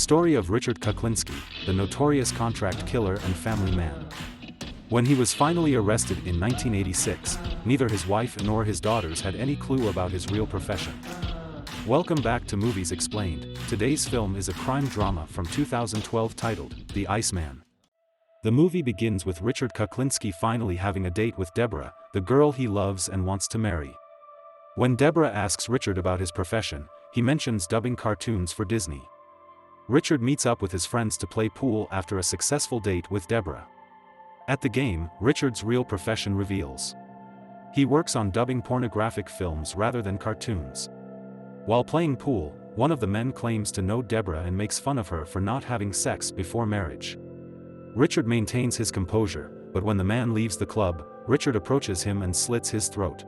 story of Richard Kuklinski, the notorious contract killer and family man. When he was finally arrested in 1986, neither his wife nor his daughters had any clue about his real profession. Welcome back to Movies Explained. Today's film is a crime drama from 2012 titled, The Iceman. The movie begins with Richard Kuklinski finally having a date with Deborah, the girl he loves and wants to marry. When Deborah asks Richard about his profession, he mentions dubbing cartoons for Disney. Richard meets up with his friends to play pool after a successful date with Deborah. At the game, Richard's real profession reveals. He works on dubbing pornographic films rather than cartoons. While playing pool, one of the men claims to know Deborah and makes fun of her for not having sex before marriage. Richard maintains his composure, but when the man leaves the club, Richard approaches him and slits his throat.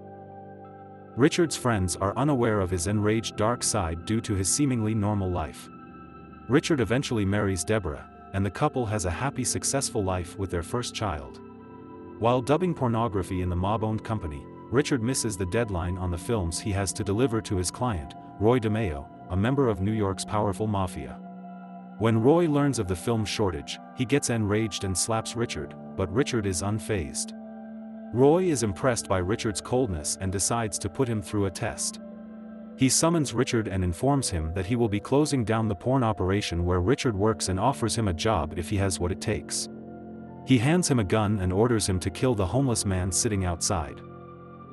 Richard's friends are unaware of his enraged dark side due to his seemingly normal life. Richard eventually marries Deborah, and the couple has a happy, successful life with their first child. While dubbing pornography in the mob-owned company, Richard misses the deadline on the films he has to deliver to his client, Roy DeMeo, a member of New York's powerful mafia. When Roy learns of the film shortage, he gets enraged and slaps Richard, but Richard is unfazed. Roy is impressed by Richard's coldness and decides to put him through a test. He summons Richard and informs him that he will be closing down the porn operation where Richard works and offers him a job if he has what it takes. He hands him a gun and orders him to kill the homeless man sitting outside.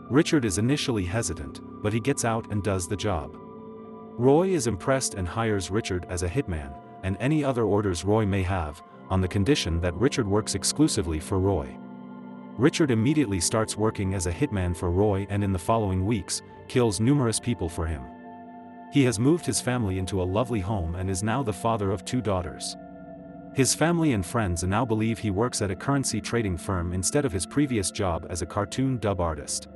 Richard is initially hesitant, but he gets out and does the job. Roy is impressed and hires Richard as a hitman, and any other orders Roy may have, on the condition that Richard works exclusively for Roy. Richard immediately starts working as a hitman for Roy and in the following weeks, kills numerous people for him. He has moved his family into a lovely home and is now the father of 2 daughters. His family and friends now believe he works at a currency trading firm instead of his previous job as a cartoon dub artist.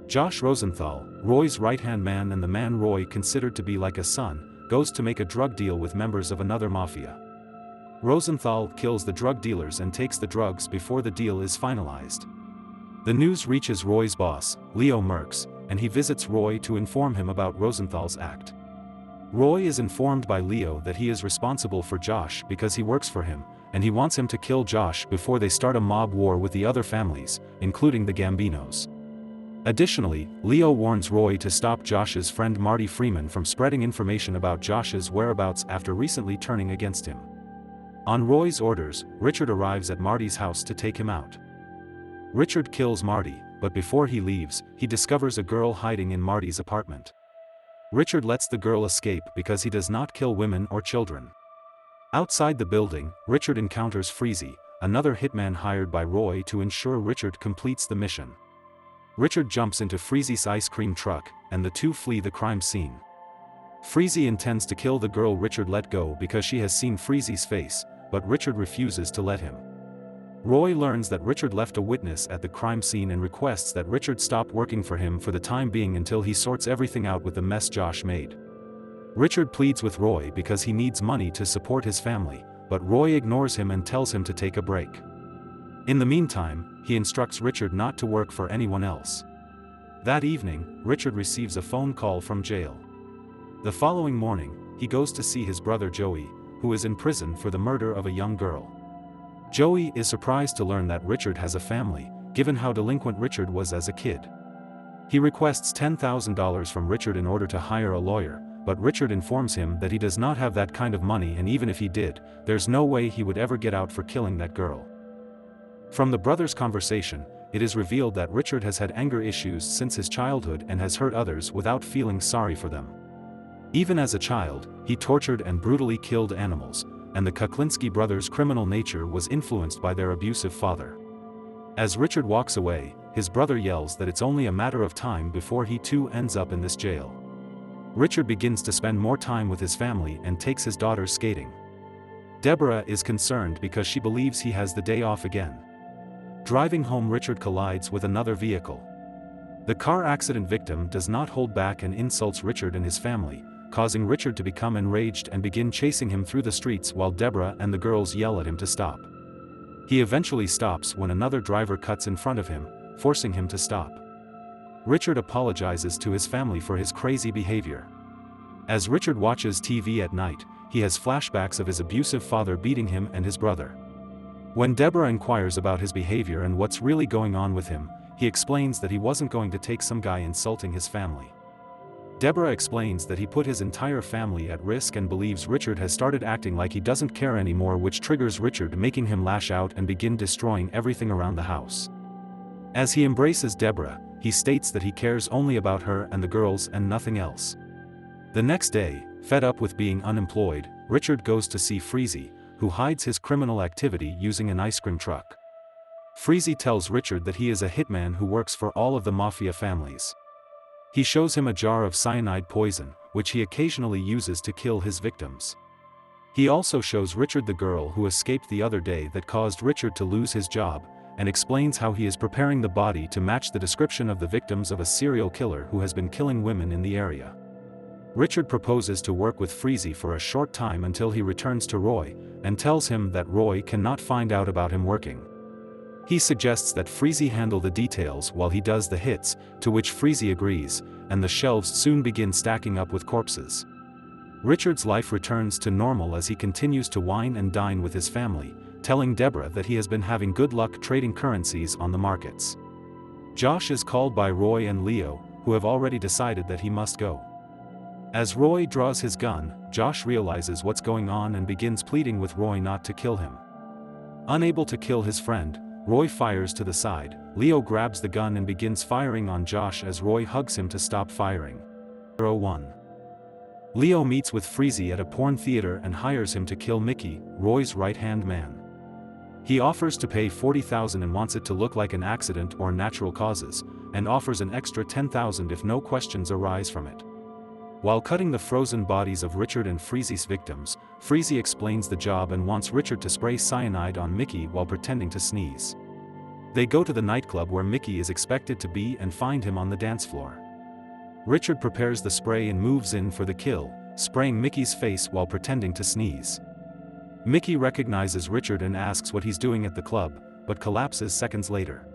Josh Rosenthal, Roy's right-hand man and the man Roy considered to be like a son, goes to make a drug deal with members of another mafia. Rosenthal kills the drug dealers and takes the drugs before the deal is finalized. The news reaches Roy's boss, Leo Merckx, and he visits Roy to inform him about Rosenthal's act. Roy is informed by Leo that he is responsible for Josh because he works for him, and he wants him to kill Josh before they start a mob war with the other families, including the Gambinos. Additionally, Leo warns Roy to stop Josh's friend Marty Freeman from spreading information about Josh's whereabouts after recently turning against him. On Roy's orders, Richard arrives at Marty's house to take him out. Richard kills Marty, but before he leaves, he discovers a girl hiding in Marty's apartment. Richard lets the girl escape because he does not kill women or children. Outside the building, Richard encounters Freezy, another hitman hired by Roy to ensure Richard completes the mission. Richard jumps into Freezy's ice cream truck, and the two flee the crime scene. Freezy intends to kill the girl Richard let go because she has seen Freezy's face, but Richard refuses to let him. Roy learns that Richard left a witness at the crime scene and requests that Richard stop working for him for the time being until he sorts everything out with the mess Josh made. Richard pleads with Roy because he needs money to support his family, but Roy ignores him and tells him to take a break. In the meantime, he instructs Richard not to work for anyone else. That evening, Richard receives a phone call from jail. The following morning, he goes to see his brother Joey, who is in prison for the murder of a young girl. Joey is surprised to learn that Richard has a family, given how delinquent Richard was as a kid. He requests $10,000 from Richard in order to hire a lawyer, but Richard informs him that he does not have that kind of money, and even if he did, there's no way he would ever get out for killing that girl. From the brothers' conversation, it is revealed that Richard has had anger issues since his childhood and has hurt others without feeling sorry for them. Even as a child, he tortured and brutally killed animals, and the Kuklinski brothers' criminal nature was influenced by their abusive father. As Richard walks away, his brother yells that it's only a matter of time before he too ends up in this jail. Richard begins to spend more time with his family and takes his daughters skating. Deborah is concerned because she believes he has the day off again. Driving home, Richard collides with another vehicle. The car accident victim does not hold back and insults Richard and his family, causing Richard to become enraged and begin chasing him through the streets while Deborah and the girls yell at him to stop. He eventually stops when another driver cuts in front of him, forcing him to stop. Richard apologizes to his family for his crazy behavior. As Richard watches TV at night, he has flashbacks of his abusive father beating him and his brother. When Deborah inquires about his behavior and what's really going on with him, he explains that he wasn't going to take some guy insulting his family. Deborah explains that he put his entire family at risk and believes Richard has started acting like he doesn't care anymore, which triggers Richard, making him lash out and begin destroying everything around the house. As he embraces Deborah, he states that he cares only about her and the girls and nothing else. The next day, fed up with being unemployed, Richard goes to see 𝒍𝒊𝒌𝒆, who hides his criminal activity using an ice cream truck. 𝒍𝒊𝒌𝒆 tells Richard that he is a hitman who works for all of the mafia families. He shows him a jar of cyanide poison, which he occasionally uses to kill his victims. He also shows Richard the girl who escaped the other day that caused Richard to lose his job, and explains how he is preparing the body to match the description of the victims of a serial killer who has been killing women in the area. Richard proposes to work with 𝒍𝒊𝒌𝒆 for a short time until he returns to Roy, and tells him that Roy cannot find out about him working. He suggests that 𝒍𝒊𝒌𝒆 handle the details while he does the hits, to which 𝒍𝒊𝒌𝒆 agrees, and the shelves soon begin stacking up with corpses. Richard's life returns to normal as he continues to wine and dine with his family, telling Deborah that he has been having good luck trading currencies on the markets. Josh is called by Roy and Leo, who have already decided that he must go. As Roy draws his gun, Josh realizes what's going on and begins pleading with Roy not to kill him. Unable to kill his friend, Roy fires to the side. Leo grabs the gun and begins firing on Josh as Roy hugs him to stop firing. 01. Leo meets with 𝒍𝒊𝒌𝒆 at a porn theater and hires him to kill Mickey, Roy's right-hand man. He offers to pay $40,000 and wants it to look like an accident or natural causes, and offers an extra $10,000 if no questions arise from it. While cutting the frozen bodies of Richard and 𝒍𝒊𝒌𝒆's victims, 𝒍𝒊𝒌𝒆 explains the job and wants Richard to spray cyanide on Mickey while pretending to sneeze. They go to the nightclub where Mickey is expected to be and find him on the dance floor. Richard prepares the spray and moves in for the kill, spraying Mickey's face while pretending to sneeze. Mickey recognizes Richard and asks what he's doing at the club, but collapses seconds later.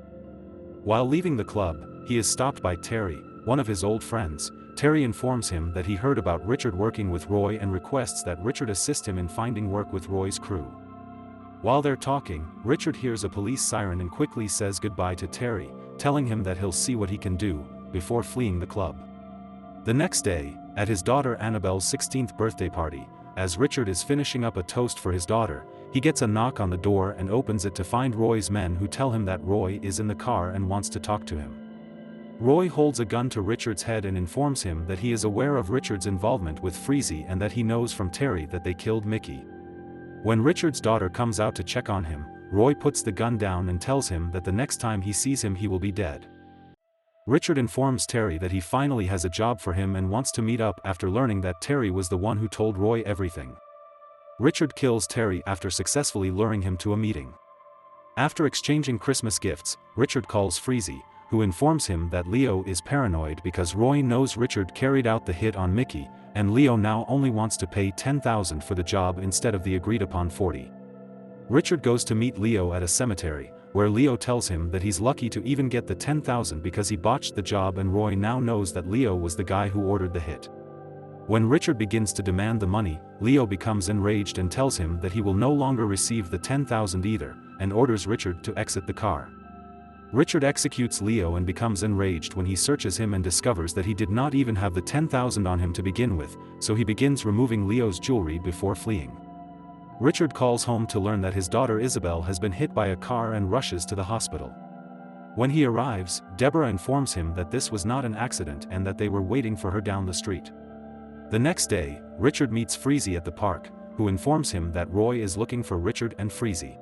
While leaving the club, he is stopped by Terry, one of his old friends. Terry informs him that he heard about Richard working with Roy and requests that Richard assist him in finding work with Roy's crew. While they're talking, Richard hears a police siren and quickly says goodbye to Terry, telling him that he'll see what he can do, before fleeing the club. The next day, at his daughter Annabelle's 16th birthday party, as Richard is finishing up a toast for his daughter, he gets a knock on the door and opens it to find Roy's men, who tell him that Roy is in the car and wants to talk to him. Roy holds a gun to Richard's head and informs him that he is aware of Richard's involvement with 𝒍𝒊𝒌𝒆 and that he knows from Terry that they killed Mickey. When Richard's daughter comes out to check on him, Roy puts the gun down and tells him that the next time he sees him he will be dead. Richard informs Terry that he finally has a job for him and wants to meet up after learning that Terry was the one who told Roy everything. Richard kills Terry after successfully luring him to a meeting. After exchanging Christmas gifts, Richard calls 𝒍𝒊𝒌𝒆, who informs him that Leo is paranoid because Roy knows Richard carried out the hit on Mickey, and Leo now only wants to pay $10,000 for the job instead of the agreed upon $40,000. Richard goes to meet Leo at a cemetery, where Leo tells him that he's lucky to even get the $10,000 because he botched the job, and Roy now knows that Leo was the guy who ordered the hit. When Richard begins to demand the money, Leo becomes enraged and tells him that he will no longer receive the $10,000 either, and orders Richard to exit the car. Richard executes Leo and becomes enraged when he searches him and discovers that he did not even have the $10,000 on him to begin with, so he begins removing Leo's jewelry before fleeing. Richard calls home to learn that his daughter Isabel has been hit by a car and rushes to the hospital. When he arrives, Deborah informs him that this was not an accident and that they were waiting for her down the street. The next day, Richard meets 𝒍𝒊𝒌𝒆 at the park, who informs him that Roy is looking for Richard and 𝒍𝒊𝒌𝒆.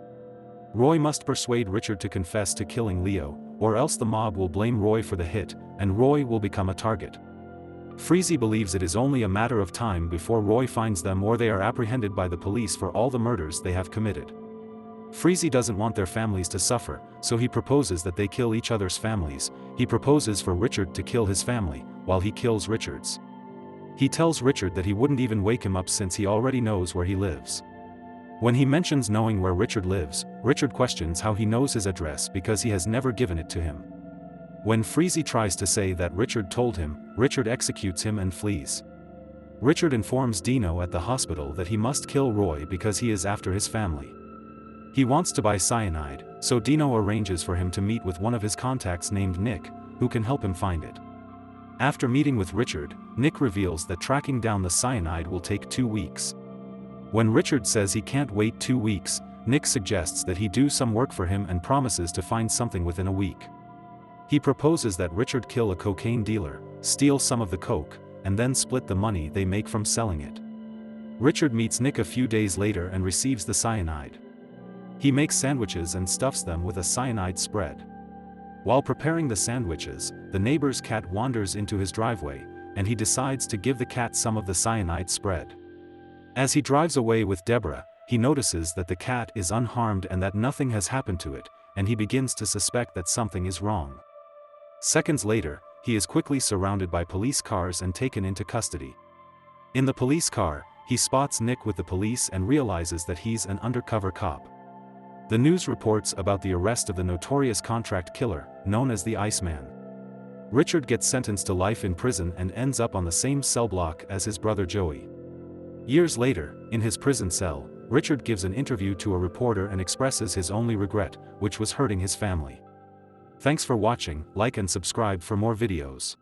Roy must persuade Richard to confess to killing Leo, or else the mob will blame Roy for the hit, and Roy will become a target. 𝒍𝒊𝒌𝒆 believes it is only a matter of time before Roy finds them or they are apprehended by the police for all the murders they have committed. 𝒍𝒊𝒌𝒆 doesn't want their families to suffer, so he proposes that they kill each other's families. He proposes for Richard to kill his family, while he kills Richard's. He tells Richard that he wouldn't even wake him up since he already knows where he lives. When he mentions knowing where Richard lives, Richard questions how he knows his address because he has never given it to him. When 𝒍𝒊𝒌𝒆 tries to say that Richard told him, Richard executes him and flees. Richard informs Dino at the hospital that he must kill Roy because he is after his family. He wants to buy cyanide, so Dino arranges for him to meet with one of his contacts named Nick, who can help him find it. After meeting with Richard, Nick reveals that tracking down the cyanide will take 2 weeks. When Richard says he can't wait 2 weeks, Nick suggests that he do some work for him and promises to find something within a week. He proposes that Richard kill a cocaine dealer, steal some of the coke, and then split the money they make from selling it. Richard meets Nick a few days later and receives the cyanide. He makes sandwiches and stuffs them with a cyanide spread. While preparing the sandwiches, the neighbor's cat wanders into his driveway, and he decides to give the cat some of the cyanide spread. As he drives away with Deborah, he notices that the cat is unharmed and that nothing has happened to it, and he begins to suspect that something is wrong. Seconds later, he is quickly surrounded by police cars and taken into custody. In the police car, he spots Nick with the police and realizes that he's an undercover cop. The news reports about the arrest of the notorious contract killer, known as the Iceman. Richard gets sentenced to life in prison and ends up on the same cell block as his brother Joey. Years later, in his prison cell, Richard gives an interview to a reporter and expresses his only regret, which was hurting his family. Thanks for watching, like and subscribe for more videos.